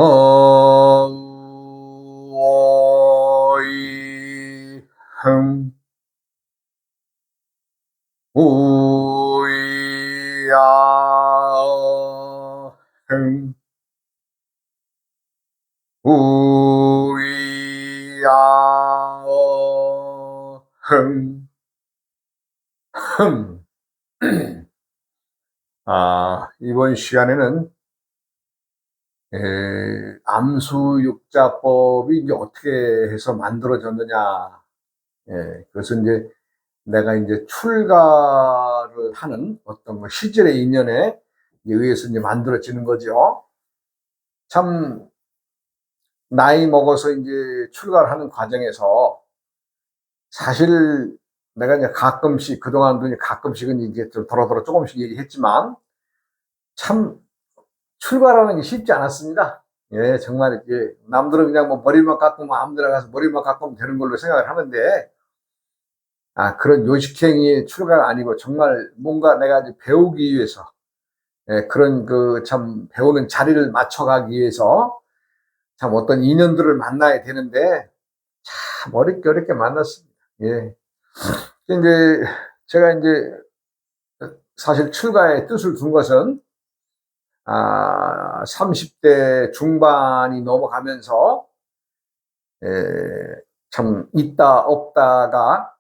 어이 흥 우야 흥 우야 흥 흠. 이번 시간에는 암수육자법이 이제 어떻게 해서 만들어졌느냐. 그것은 이제 내가 이제 출가를 하는 어떤 뭐 시절의 인연에 의해서 이제 만들어지는 거죠. 참, 나이 먹어서 이제 출가를 하는 과정에서 사실 내가 이제 가끔씩, 그동안도 이제 가끔씩은 이제 좀 더러더러 조금씩 얘기했지만 참 출가라는 게 쉽지 않았습니다. 예, 정말 이게 남들은 그냥 뭐 머리만 깎으면 아무 데나 가서 머리만 깎으면 되는 걸로 생각을 하는데, 그런 요식행위의 출가가 아니고 정말 뭔가 내가 이제 배우기 위해서, 그런 그 참 배우는 자리를 맞춰가기 위해서 참 어떤 인연들을 만나야 되는데 참 어렵게 만났습니다. 예. 이제 제가 이제 사실 출가의 뜻을 둔 것은 30대 중반이 넘어가면서 참 있다 없다가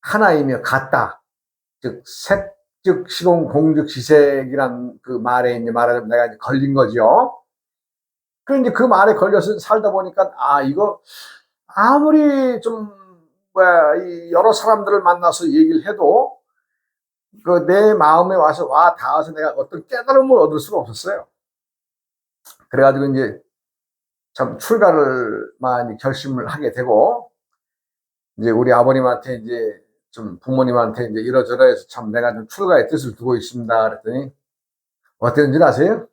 하나이며 같다. 즉 색즉 시공 공즉 시색이란 그 말에 이제 말하자면 내가 이제 걸린 거죠. 그 이제 그 말에 걸려서 살다 보니까 이거 아무리 좀 뭐야 이 여러 사람들을 만나서 얘기를 해도 그 내 마음에 와서 와 닿아서 내가 어떤 깨달음을 얻을 수가 없었어요. 그래가지고 이제 참 출가를 많이 결심을 하게 되고, 이제 우리 아버님한테 이제 좀 부모님한테 이제 이러저러 해서 참 내가 좀 출가의 뜻을 두고 있습니다. 그랬더니 어땠는지 아세요?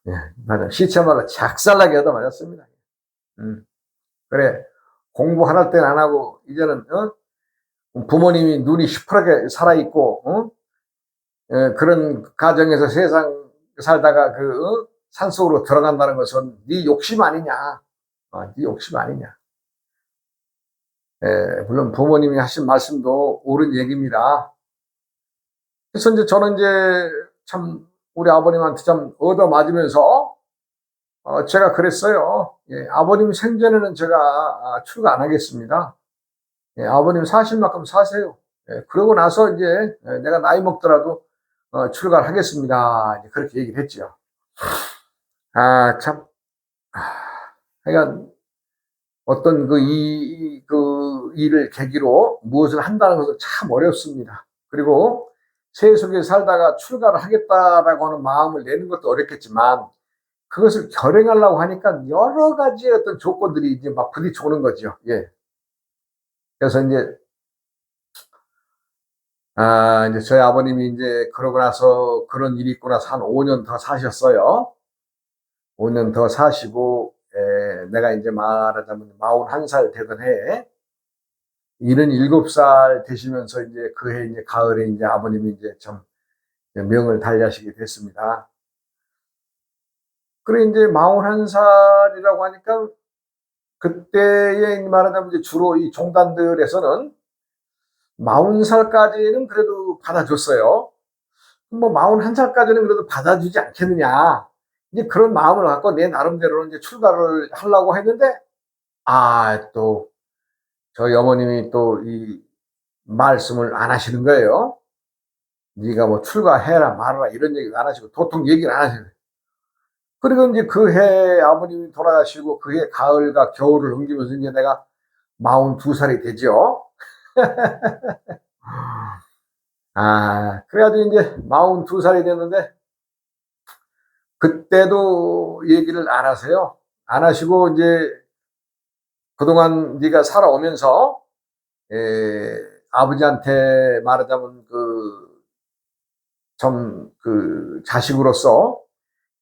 예, 맞아. 시체말로 작살나게 얻어맞았습니다. 그래. 공부 하나 때는 안 하고, 이제는, 부모님이 눈이 시퍼렇게 살아있고, 그런 가정에서 세상 살다가 산속으로 들어간다는 것은 네 욕심 아니냐. 네 욕심 아니냐. 물론 부모님이 하신 말씀도 옳은 얘기입니다. 그래서 이제 저는 이제 참 우리 아버님한테 참 얻어맞으면서 제가 그랬어요. 아버님 생전에는 제가 출가 안 하겠습니다. 아버님 사실 만큼 사세요. 그러고 나서 이제 내가 나이 먹더라도 출가를 하겠습니다. 이제 그렇게 얘기를 했죠. 참, 그러니까 어떤 그 일을 계기로 무엇을 한다는 것은 참 어렵습니다. 그리고 세속에 살다가 출가를 하겠다라고 하는 마음을 내는 것도 어렵겠지만 그것을 결행하려고 하니까 여러 가지 어떤 조건들이 이제 막 부딪혀오는 거죠. 예. 그래서 이제 저희 아버님이 이제 그러고 나서 그런 일이 있고 나서 한 5년 더 사셨어요. 5년 더 사시고, 내가 이제 말하자면 41살 되던 해에 77살 되시면서 이제 그 해 이제 가을에 이제 아버님이 이제 참 명을 달리하시게 됐습니다. 그래 이제 41살이라고 하니까 그때에 말하자면 이제 주로 이 종단들에서는 40살까지는 그래도 받아줬어요. 뭐 41살까지는 그래도 받아주지 않겠느냐. 이제 그런 마음을 갖고 내 나름대로는 이제 출가를 하려고 했는데, 또 저희 어머님이 또 이 말씀을 안 하시는 거예요. 네가 뭐 출가해라 말아라 이런 얘기 안 하시고 도통 얘기를 안 하시는 거예요. 그리고 이제 그 해 아버님이 돌아가시고 그 해 가을과 겨울을 넘기면서 이제 내가 42살이 되죠. 그래가지고 이제 42살이 됐는데 그때도 얘기를 안 하세요. 안 하시고 이제 그동안 네가 살아오면서 아버지한테 말하자면 자식으로서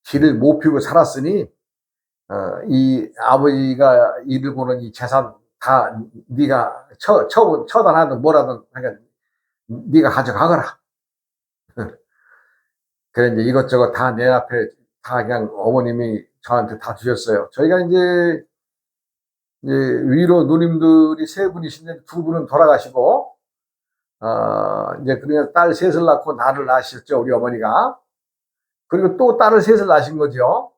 길을 못 피우고 살았으니 이 아버지가 이르고는 이 재산 다 네가 처단하든 뭐라든 그러니까 네가 가져가거라. 그래 이제 이것저것 다 내 앞에 다 그냥 어머님이 저한테 다 주셨어요. 저희가 이제 위로 누님들이 세 분이신데 두 분은 돌아가시고, 이제 그냥 딸 셋을 낳고 나를 낳으셨죠, 우리 어머니가. 그리고 또 딸을 셋을 낳으신 거죠.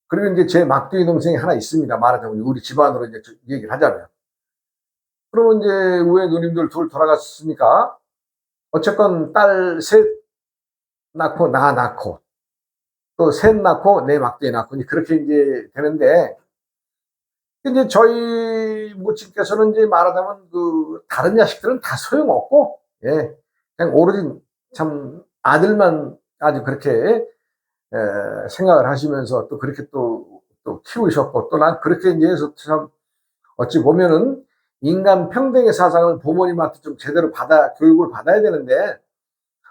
그리고 이제 제 막둥이 동생이 하나 있습니다. 말하자면 우리 집안으로 이제 얘기를 하자면. 그러면 이제 위에 누님들 둘 돌아갔으니까 어쨌건 딸 셋 낳고 나 낳고 또 셋 낳고 내 막둥이 낳고 그렇게 이제 되는데, 이제 저희 모친께서는 이제 말하자면 그 다른 자식들은 다 소용없고, 예, 그냥 오로지 참 아들만 아주 그렇게 생각을 하시면서 또 그렇게 또 키우셨고, 또 난 그렇게 이제 해서 참 어찌 보면은 인간 평등의 사상을 부모님한테 좀 제대로 교육을 받아야 되는데,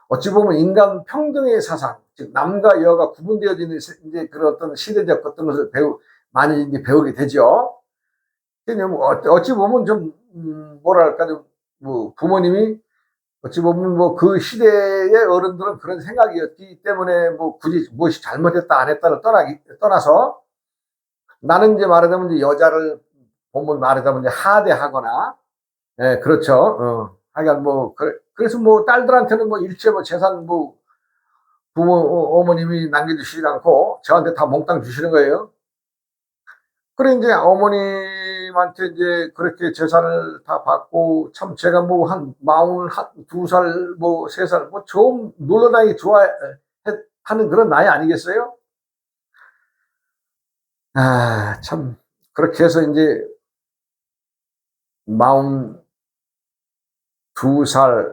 어찌 보면 인간 평등의 사상, 즉 남과 여가 구분되어지는 이제 그런 어떤 시대적 어떤 것을 많이 이제 배우게 되죠. 뭐 어찌 보면 좀 뭐랄까 좀 뭐 부모님이 어찌 보면 뭐 그 시대의 어른들은 그런 생각이었기 때문에 뭐 굳이 무엇이 잘못했다 안 했다를 떠나서 나는 이제 말하자면 이제 여자를 보면 말하자면 이제 하대하거나, 예, 그렇죠. 하여간 뭐 그래서 뭐 딸들한테는 뭐 일체 뭐 재산 뭐 어머님이 남겨주시지 않고 저한테 다 몽땅 주시는 거예요. 그래 이제 어머님한테 이제 그렇게 재산을 다 받고 참 제가 뭐 한 42살 뭐 3살 뭐 좀 놀러다니기 좋아하는 그런 나이 아니겠어요? 참 그렇게 해서 이제 42살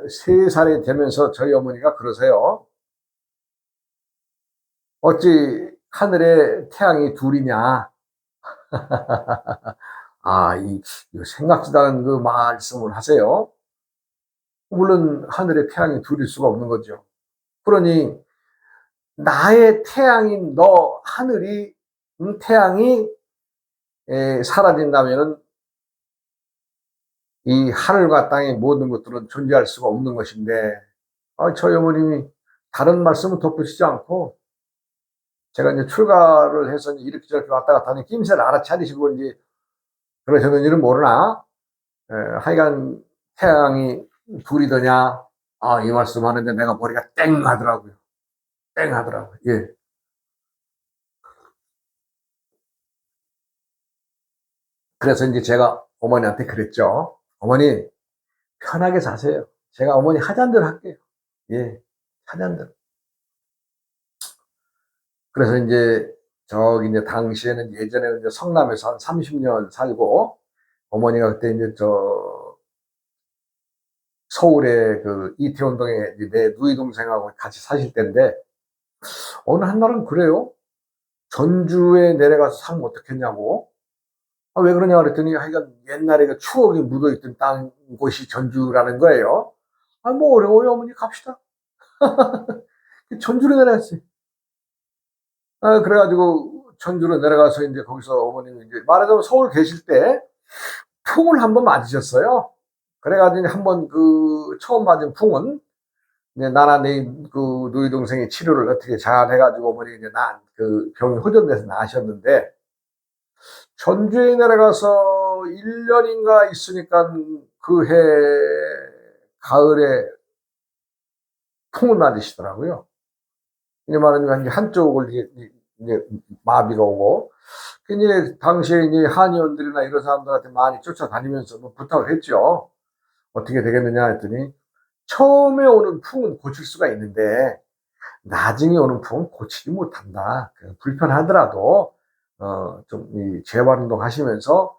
3살이 되면서 저희 어머니가 그러세요. 어찌 하늘에 태양이 둘이냐. 생각지도 않은 그 말씀을 하세요. 물론 하늘에 태양이 둘일 수가 없는 거죠. 그러니 나의 태양인 너 하늘이 태양이 사라진다면은 이 하늘과 땅의 모든 것들은 존재할 수가 없는 것인데, 저희 어머님이 다른 말씀을 덧붙이지 않고 제가 이제 출가를 해서 이렇게 저렇게 왔다 갔다 하니 낌새를 알아차리시고 이제 그러셨는지는 모르나, 하여간 태양이 둘이더냐, 이 말씀 하는데 내가 머리가 땡 하더라고요. 땡 하더라고요. 예. 그래서 이제 제가 어머니한테 그랬죠. 어머니, 편하게 사세요. 제가 어머니 하자는 대로 할게요. 예, 하자는 대로. 그래서 이제 저기 이제 당시에는 예전에는 이제 성남에서 한 30년 살고, 어머니가 그때 이제 서울에 그 이태원동에 내 누이 동생하고 같이 사실 때인데, 어느 한날은 그래요. 전주에 내려가서 살면 어떻겠냐고. 왜 그러냐 그랬더니 하여간 옛날에 그 추억이 묻어있던 곳이 전주라는 거예요. 뭐 어려워요 어머니 갑시다. 전주로 내려갔어요. 그래가지고 전주로 내려가서 이제 거기서 어머님이 이제 말하자면 서울 계실 때 풍을 한번 맞으셨어요. 그래가지고 한번 그 처음 맞은 풍은 이제 나나 내 그 누이 동생이 치료를 어떻게 잘 해가지고 어머니 이제 그 병이 호전돼서 나으셨는데, 전주에 내려가서 1년인가 있으니까 그 해 가을에 풍을 맞으시더라고요. 이제 말하자면 한쪽을 이제 마비가 오고, 이제 당시에 이제 한의원들이나 이런 사람들한테 많이 쫓아다니면서 뭐 부탁을 했죠. 어떻게 되겠느냐 했더니 처음에 오는 풍은 고칠 수가 있는데 나중에 오는 풍은 고치지 못한다. 불편하더라도 좀 이 재활 운동 하시면서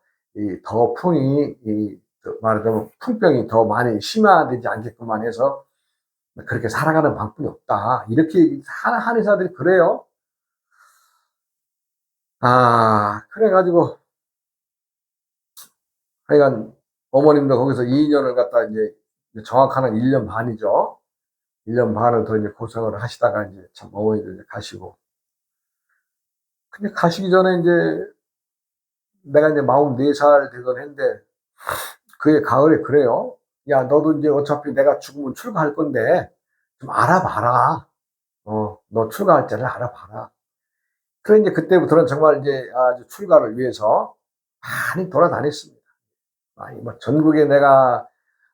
더 풍이 말하자면 풍병이 더 많이 심화되지 않게끔만 해서 그렇게 살아가는 방법이 없다. 이렇게 한의사들이 그래요. 그래가지고 하여간 어머님도 거기서 2년을 갖다 이제 정확한 한 1년 반이죠. 1년 반을 더 이제 고생을 하시다가 이제 참 어머니도 이제 가시고. 근데 가시기 전에 이제 내가 이제 44살 되던 해인데 그해 가을에 그래요. 야, 너도 이제 어차피 내가 죽으면 출가할 건데 좀 알아봐라. 너 출가할 자를 알아봐라. 그래 이제 그때부터는 정말 이제 아주 출가를 위해서 많이 돌아다녔습니다. 아니 뭐 전국에 내가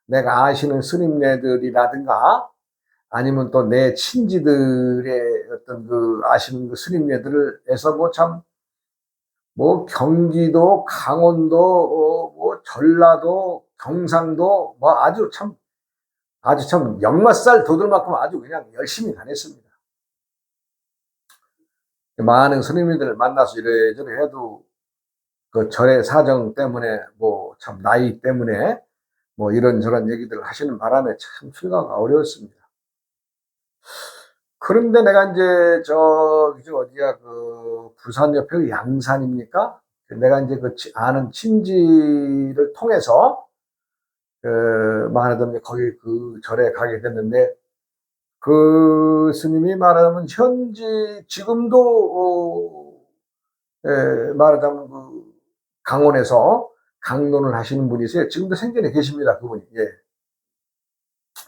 아시는 스님네들이라든가 아니면 또 내 친지들의 어떤 그 아시는 그 스님네들을 해서 뭐 참 뭐 경기도, 강원도, 뭐 전라도, 경상도 뭐 아주 참 역마살 돋을 만큼 아주 그냥 열심히 다녔습니다. 많은 스님들을 만나서 이래저래 해도 그 절의 사정 때문에 뭐 참 나이 때문에 뭐 이런저런 얘기들 하시는 바람에 참 출가가 어려웠습니다. 그런데 내가 이제 저기 어디야 그 부산 옆에 그 양산입니까? 내가 이제 그 아는 친지를 통해서 그 말하자면 거기 그 절에 가게 됐는데 그 스님이 말하자면 현지 지금도 말하자면 그 강원에서 강론을 하시는 분이세요. 지금도 생전에 계십니다. 그분이. 예.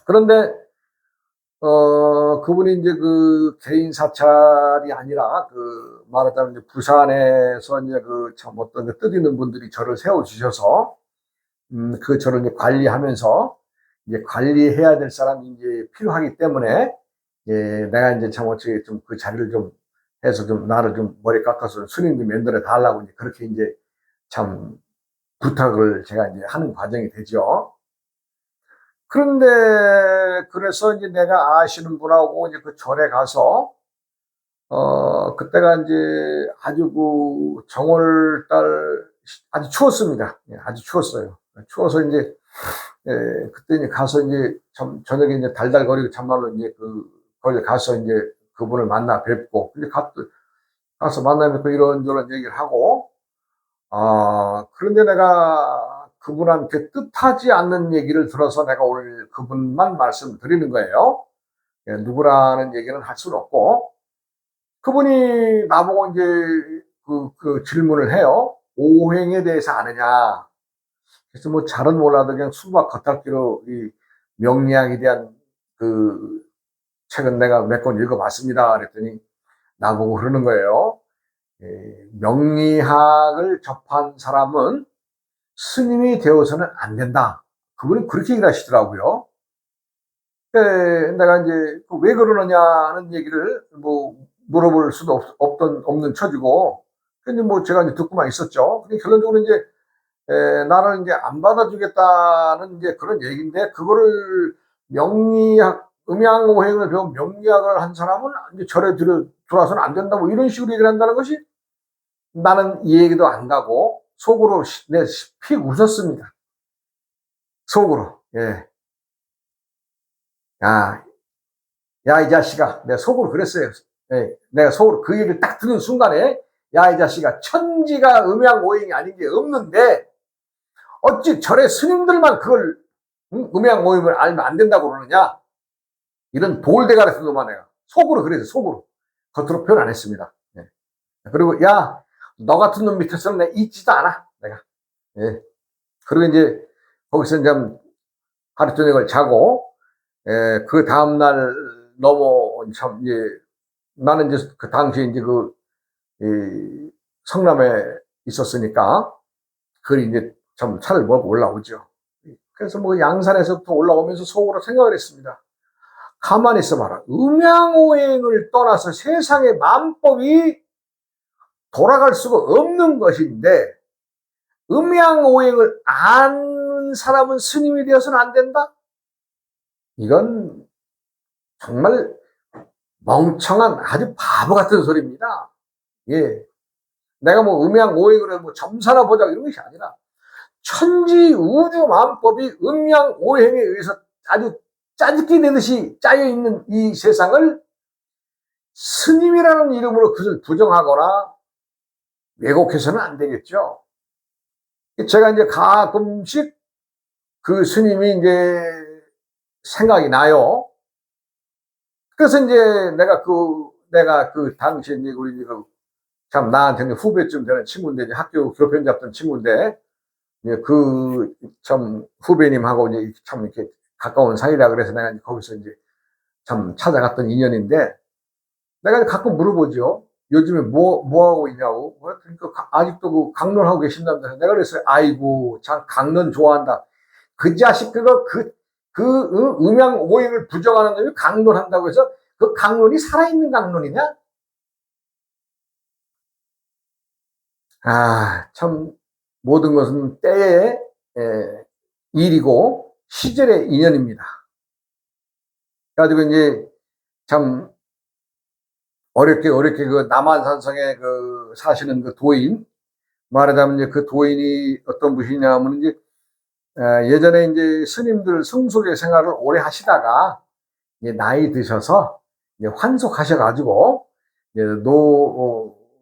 그런데 그분이 이제 그 개인 사찰이 아니라 그 말하자면 이제 부산에서 이제 그 참 어떤 그 뜻 있는 분들이 저를 세워주셔서 그 저를 이제 관리하면서 이제 관리해야 될 사람이 이제 필요하기 때문에 예, 내가 이제 참 어떻게 좀 그 자리를 좀 해서 좀 나를 좀 머리 깎아서 스님도 면도해 달라고 이제 그렇게 이제 참 부탁을 제가 이제 하는 과정이 되죠. 그런데 그래서 이제 내가 아시는 분하고 이제 그 절에 가서 그때가 이제 아주 그 정월달 아주 추웠습니다. 예, 아주 추웠어요. 추워서 이제 예, 그때 이제 가서 이제 참 저녁에 이제 달달거리고 참말로 이제 그 거기 가서 이제 그분을 만나 뵙고 근데 가서 만나 뵙고 이런저런 얘기를 하고 그런데 내가 그분한테 뜻하지 않는 얘기를 들어서 내가 오늘 그분만 말씀드리는 거예요. 예, 누구라는 얘기는 할 수는 없고 그분이 나보고 이제 그 질문을 해요. 오행에 대해서 아느냐? 그래서 뭐 잘은 몰라도 그냥 수박 겉핥기로 이 명리학에 대한 그 책은 내가 몇 권 읽어봤습니다. 그랬더니 나보고 그러는 거예요. 명리학을 접한 사람은 스님이 되어서는 안 된다. 그분이 그렇게 얘기를 하시더라고요. 내가 이제 왜 그러느냐는 얘기를 뭐 물어볼 수도 없는 처지고, 근데 뭐 제가 이제 듣고만 있었죠. 근데 결론적으로 이제 나를 이제 안 받아주겠다는 이제 그런 얘기인데, 그거를 명리학, 음양오행을 배운 명리학을 한 사람은 이제 절에 들어와서는 안 된다, 뭐 이런 식으로 얘기를 한다는 것이 나는 이 얘기도 안 가고, 속으로 내 피 웃었습니다. 속으로. 예. 야, 이 자식아. 내가 속으로 그랬어요. 예. 내가 속으로 그 얘기를 딱 듣는 순간에, 야, 이 자식아. 천지가 음양오행이 아닌 게 없는데, 어찌 절의 스님들만 그걸 음양오행을 알면 안 된다고 그러느냐? 이런 돌대가 같은 놈아 내가 속으로 그래서 속으로 겉으로 표현 안 했습니다. 예. 그리고 야, 너 같은 놈 밑에서는 내가 있지도 않아. 내가. 예. 그리고 이제 거기서 이제 하루 저녁을 자고 그 다음날 참 이제 나는 이제 그 당시에 이제 성남에 있었으니까 그 이제 참 차를 몰고 올라오죠. 그래서 뭐 양산에서부터 올라오면서 속으로 생각을 했습니다. 가만히 있어봐라. 음양오행을 떠나서 세상의 만법이 돌아갈 수가 없는 것인데 음양오행을 아는 사람은 스님이 되어서는 안 된다? 이건 정말 멍청한 아주 바보 같은 소리입니다. 예. 내가 뭐 음양오행을 해서 뭐 점사나 보자 이런 것이 아니라 천지 우주 만법이 음양오행에 의해서 아주 짜깁기 내듯이 짜여있는 이 세상을 스님이라는 이름으로 그것을 부정하거나 왜곡해서는 안 되겠죠. 제가 이제 가끔씩 그 스님이 이제 생각이 나요. 그래서 이제 내가 그 당시에 이제 우리 참 나한테는 후배쯤 되는 친구인데 이제 학교 교편 잡던 친구인데 그 참 후배님하고 이제 참 이렇게 가까운 사이라 그래서 내가 거기서 이제 참 찾아갔던 인연인데 내가 가끔 물어보죠. 요즘에 뭐 하고 있냐고. 그러니까 아직도 그 강론하고 계신다면서. 내가 그랬어요. 아이고, 참, 강론 좋아한다. 그 자식, 음양 오행을 부정하는 놈이 강론한다고 해서 그 강론이 살아있는 강론이냐? 아, 참, 모든 것은 때의 일이고 시절의 인연입니다. 그래가지고 이제 참 어렵게 그 남한산성에 그 사시는 그 도인, 말하자면 이제 그 도인이 어떤 분이냐 하면 이제 예전에 이제 스님들 성속의 생활을 오래 하시다가 이제 나이 드셔서 이제 환속하셔가지고 이제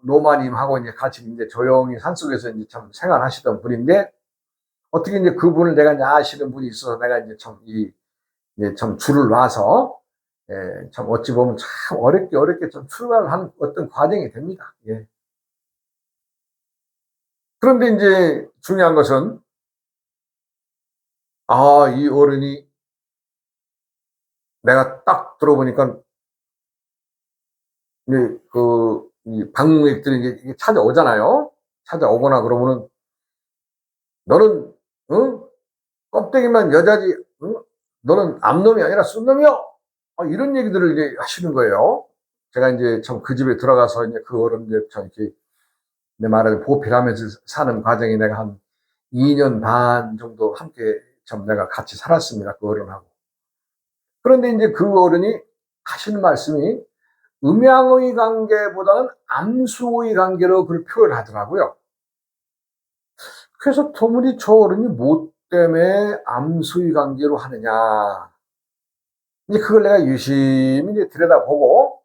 노마님하고 이제 같이 이제 조용히 산속에서 이제 참 생활하시던 분인데 어떻게 이제 그분을 내가 이제 아시는 분이 있어서 내가 이제 이제 참 줄을 놔서 참 어찌 보면 참 어렵게 좀 출발을 한 어떤 과정이 됩니다. 예. 그런데 이제 중요한 것은 이 어른이 내가 딱 들어보니까 이 방문객들이 이게 찾아오잖아요. 찾아오거나 그러면은 너는 껍데기만 여자지, 너는 암놈이 아니라 쏜놈이요. 이런 얘기들을 이제 하시는 거예요. 제가 이제 참 그 집에 들어가서 이제 그 어른들 참 이렇게 내 말을 보필하면서 사는 과정이 내가 한 2년 반 정도 함께 참 내가 같이 살았습니다. 그 어른하고. 그런데 이제 그 어른이 하시는 말씀이 음양의 관계보다는 암수의 관계로 그걸 표현하더라고요. 그래서 도무지 저 어른이 뭐 때문에 암수의 관계로 하느냐. 이제 그걸 내가 유심히 이제 들여다보고,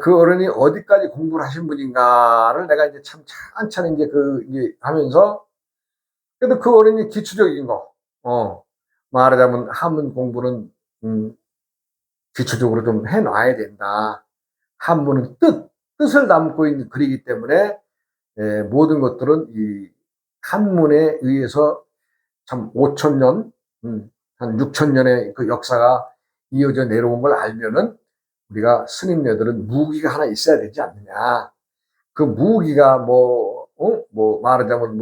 그 어른이 어디까지 공부를 하신 분인가를 내가 이제 참 찬찬히 이제 하면서, 그래도 그 어른이 기초적인 거, 말하자면 한문 공부는, 기초적으로 좀 해놔야 된다. 한문은 뜻을 담고 있는 글이기 때문에, 모든 것들은 이 한문에 의해서 참 5,000년, 한 6,000년의 그 역사가 이어져 내려온 걸 알면은 우리가 스님네들은 무기가 하나 있어야 되지 않느냐. 그 무기가 말하자면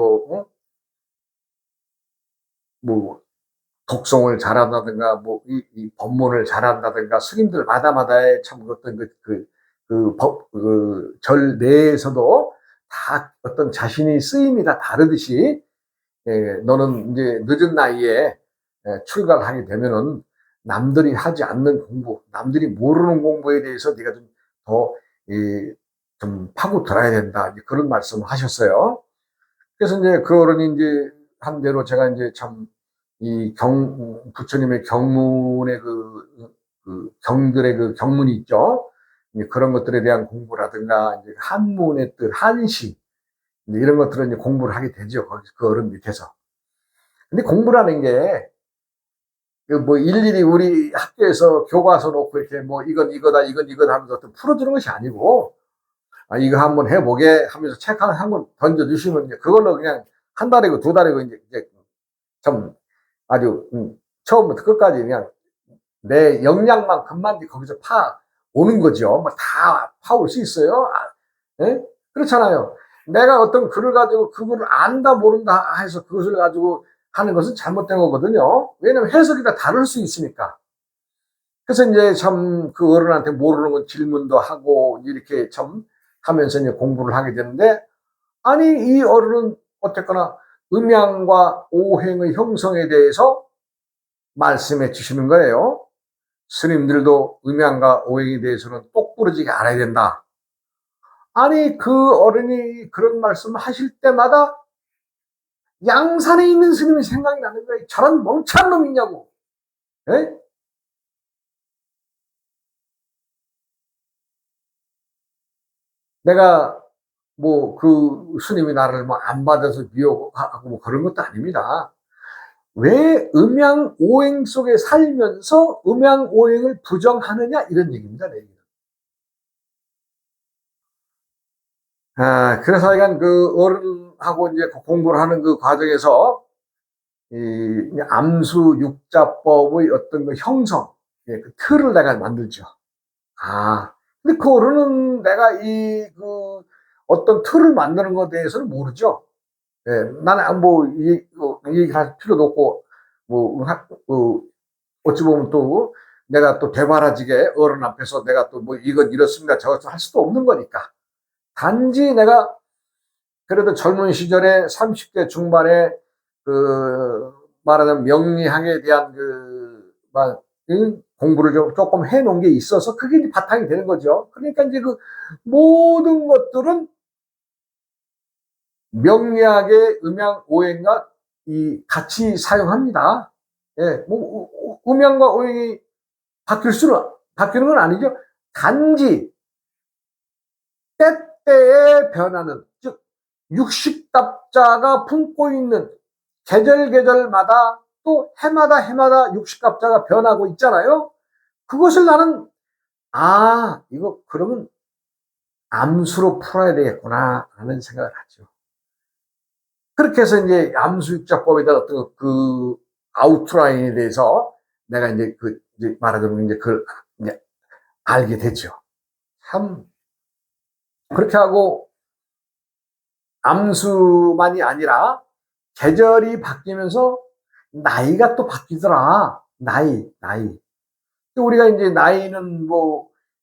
독송을 잘한다든가, 이 법문을 잘한다든가, 스님들 마다마다의 참 절 내에서도 다 어떤 자신의 쓰임이 다 다르듯이, 너는 이제 늦은 나이에 출가를 하게 되면은 남들이 하지 않는 공부, 남들이 모르는 공부에 대해서 네가 좀 파고들어야 된다. 그런 말씀을 하셨어요. 그래서 이제 그 어른이 이제 한 대로 제가 이제 참 부처님의 경문의 그 경들의 그 경문이 있죠. 그런 것들에 대한 공부라든가, 이제 한문의 뜻, 한시, 이런 것들을 이제 공부를 하게 되죠. 그 어른 밑에서. 근데 공부라는 게, 일일이 우리 학교에서 교과서 놓고 이렇게 이건 이거다, 이건 이거다 하면서 풀어주는 것이 아니고, 이거 한번 해보게 하면서 책 한 권 던져주시면 그걸로 그냥 한 달이고 두 달이고 이제 참 아주, 처음부터 끝까지 그냥 내 역량만큼만 거기서 오는 거죠. 다 파올 수 있어요. 예? 그렇잖아요. 내가 어떤 글을 가지고 그거를 안다 모른다 해서 그것을 가지고 하는 것은 잘못된 거거든요. 왜냐면 해석이 다 다를 수 있으니까. 그래서 이제 참 그 어른한테 모르는 건 질문도 하고 이렇게 참 하면서 이제 공부를 하게 되는데, 아니 이 어른은 어쨌거나 음양과 오행의 형성에 대해서 말씀해 주시는 거예요. 스님들도 음양과 오행에 대해서는 똑부러지게 알아야 된다. 아니 그 어른이 그런 말씀 하실 때마다 양산에 있는 스님이 생각이 나는 거예요. 저런 멍청한 놈이냐고. 에? 내가 그 스님이 나를 안 받아서 미워하고 그런 것도 아닙니다. 왜 음양 오행 속에 살면서 음양 오행을 부정하느냐, 이런 얘기입니다. 내 얘기는. 그래서 하여간 그 어른하고 이제 공부를 하는 그 과정에서 이 암수 육자법의 어떤 그 형성, 그 틀을 내가 만들죠. 근데 그 어른은 내가 어떤 틀을 만드는 것에 대해서는 모르죠. 예, 나는 뭐, 얘기할 필요도 없고, 뭐, 어찌 보면 또 내가 또 되바라지게 어른 앞에서 내가 또 뭐 이건 이렇습니다. 저것 할 수도 없는 거니까. 단지 내가 그래도 젊은 시절에 30대 중반에 말하자면 명리학에 대한 공부를 조금 해놓은 게 있어서 그게 이제 바탕이 되는 거죠. 그러니까 이제 모든 것들은 명리학의 음양 오행과 같이 사용합니다. 예, 뭐 음양과 오행이 바뀌는 건 아니죠. 단지 때때에 변하는, 즉 육식갑자가 품고 있는 계절마다 또 해마다 육식갑자가 변하고 있잖아요. 그것을 나는 이거 그러면 암수로 풀어야 되겠구나 하는 생각을 하죠. 그렇게 해서 이제 암수육자법에 대한 어떤 아우트라인에 대해서 내가 이제 이제 말하자면 이제 이제 알게 됐죠. 참 그렇게 하고 암수만이 아니라 계절이 바뀌면서 나이가 또 바뀌더라. 나이. 우리가 이제 나이는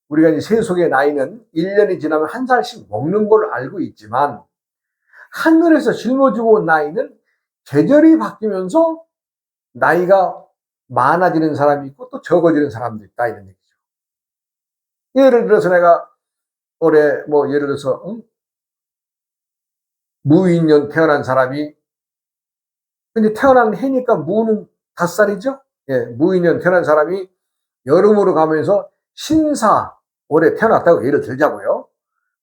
우리가 이제 세속의 나이는 1년이 지나면 한 살씩 먹는 걸 알고 있지만, 하늘에서 짊어지고 온 나이는 계절이 바뀌면서 나이가 많아지는 사람이 있고 또 적어지는 사람도 있다, 이런 얘기죠. 예를 들어서 내가 올해 예를 들어서 무인년 태어난 사람이, 근데 태어난 해니까 무는 5살이죠? 예, 무인년 태어난 사람이 여름으로 가면서 신사 올해 태어났다고 예를 들자고요.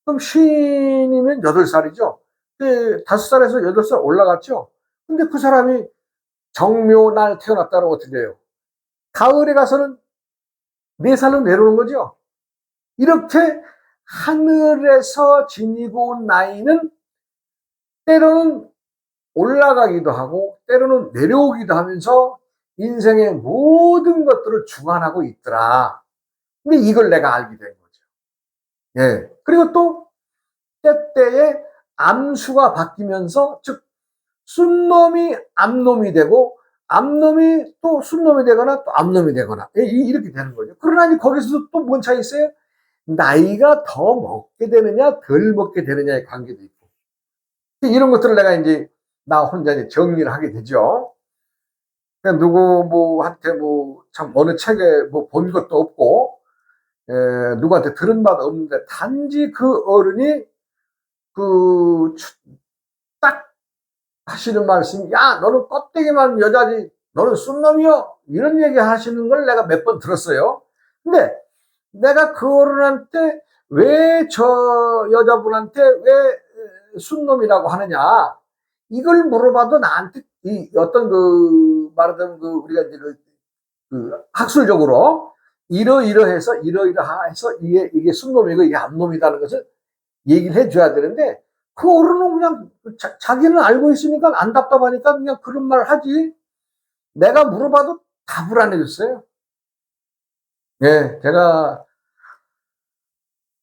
그럼 신이면 8살이죠. 5살에서 8살 올라갔죠. 근데 그 사람이 정묘날 태어났다는 어떻게 돼요? 가을에 가서는 4살로 내려오는 거죠. 이렇게 하늘에서 지니고 온 나이는 때로는 올라가기도 하고 때로는 내려오기도 하면서 인생의 모든 것들을 주관하고 있더라. 근데 이걸 내가 알게 된 거죠. 예. 그리고 또 때때에 암수가 바뀌면서, 즉 순놈이 암놈이 되고 암놈이 또 순놈이 되거나 또 암놈이 되거나 이렇게 되는 거죠. 그러나 거기서도 또 뭔 차이 있어요? 나이가 더 먹게 되느냐 덜 먹게 되느냐의 관계도 있고, 이런 것들을 내가 이제 나 혼자 이제 정리를 하게 되죠. 누구한테 참 어느 책에 본 것도 없고, 누구한테 들은 바도 없는데 단지 그 어른이 딱 하시는 말씀이, 야, 너는 껍데기만 여자지, 너는 쑥놈이여, 이런 얘기 하시는 걸 내가 몇 번 들었어요. 근데 내가 그 어른한테 왜 저 여자분한테 왜 쑥놈이라고 하느냐, 이걸 물어봐도 나한테 어떤 말하자면 우리가 이제 학술적으로 이러이러해서 이게 쑥놈이고 이게 암놈이라는 것을 얘기를 해줘야 되는데, 그 어른은 그냥 자기는 알고 있으니까 안 답답하니까 그냥 그런 말을 하지, 내가 물어봐도 답을 안 해줬어요. 예, 제가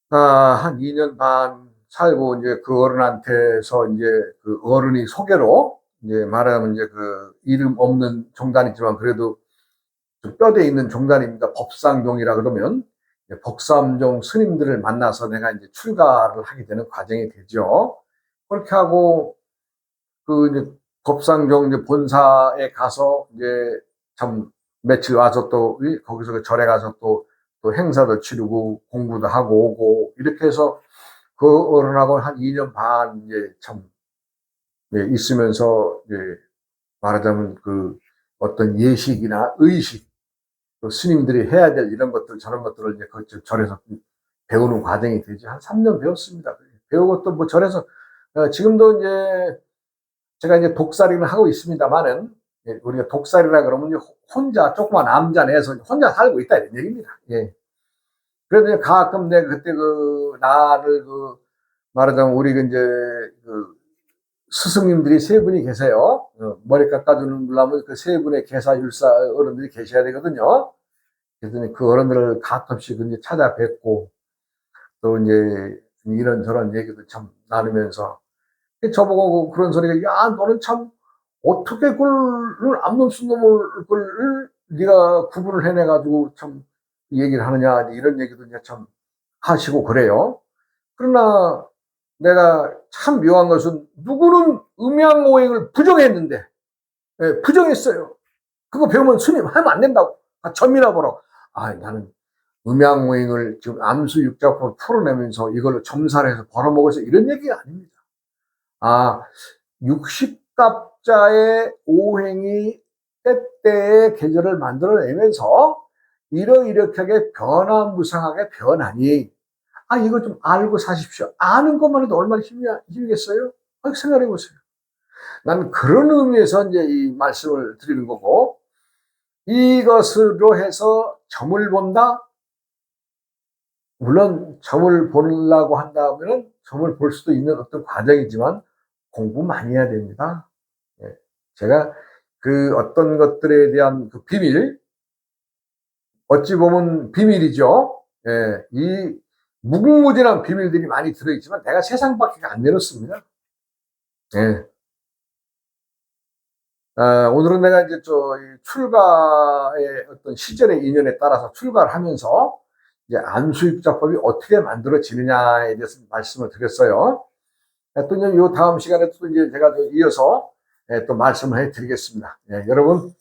한 2년 반 살고 이제 그 어른한테서 이제 그 어른이 소개로 이제 말하자면 이제 이름 없는 종단이지만 그래도 좀 뼈대 있는 종단입니다. 법상종이라 그러면 법삼종 스님들을 만나서 내가 이제 출가를 하게 되는 과정이 되죠. 그렇게 하고 이제 법상종 이제 본사에 가서 이제 참 며칠 와서 또 거기서 절에 가서 또 행사도 치르고 공부도 하고 오고 이렇게 해서 그 어른하고 한 2년 반 이제 참 있으면서 이제 말하자면 어떤 예식이나 의식, 스님들이 해야 될 이런 것들 저런 것들을 이제 그 절에서 배우는 과정이 되지. 한 3년 배웠습니다. 배우고 또 절에서 지금도 이제 제가 이제 독살이는 하고 있습니다만은, 우리가 독살이라 그러면 혼자 조그만 암자 내에서 혼자 살고 있다 이런 얘기입니다. 예. 그래도 가끔 내가 그때 나를 말하자면 우리 이제 스승님들이 3분이 계세요. 머리 깎아주는 분라면 그 3분의 계사율사 어른들이 계셔야 되거든요. 그래서 그 어른들을 가끔씩 이제 찾아뵙고, 또 이제 이런저런 얘기도 참 나누면서 저보고 그런 소리가, 야, 너는 참 어떻게 그걸 암놈 순놈을 그걸 네가 구분을 해내가지고 참 얘기를 하느냐, 이런 얘기도 이제 참 하시고 그래요. 그러나 내가 참 묘한 것은, 누구는 음양오행을 부정했는데, 예, 부정했어요. 그거 배우면 스님 하면 안 된다고. 점이나 보러. 아, 나는 음양오행을 지금 암수육작법을 풀어내면서 이걸로 점사를 해서 벌어먹어서 이런 얘기가 아닙니다. 아, 60갑자의 오행이 때때의 계절을 만들어내면서 이러이렇게 변화무쌍하게 변하니, 아, 이거 좀 알고 사십시오. 아는 것만 해도 얼마나 힘이겠어요? 아, 생각해 보세요. 나는 그런 의미에서 이제 이 말씀을 드리는 거고, 이것으로 해서 점을 본다? 물론 점을 보려고 한다면 점을 볼 수도 있는 어떤 과정이지만 공부 많이 해야 됩니다. 예. 제가 그 어떤 것들에 대한 그 비밀, 어찌 보면 비밀이죠. 예. 이 무궁무진한 비밀들이 많이 들어있지만 내가 세상 밖에 안 내놓습니다. 예. 오늘은 내가 이제 출가의 어떤 시절의 인연에 따라서 출가를 하면서 이제 암수입자법이 어떻게 만들어지느냐에 대해서 말씀을 드렸어요. 또 이제 요 다음 시간에 또 이제 제가 이어서 또 말씀을 해 드리겠습니다. 예, 여러분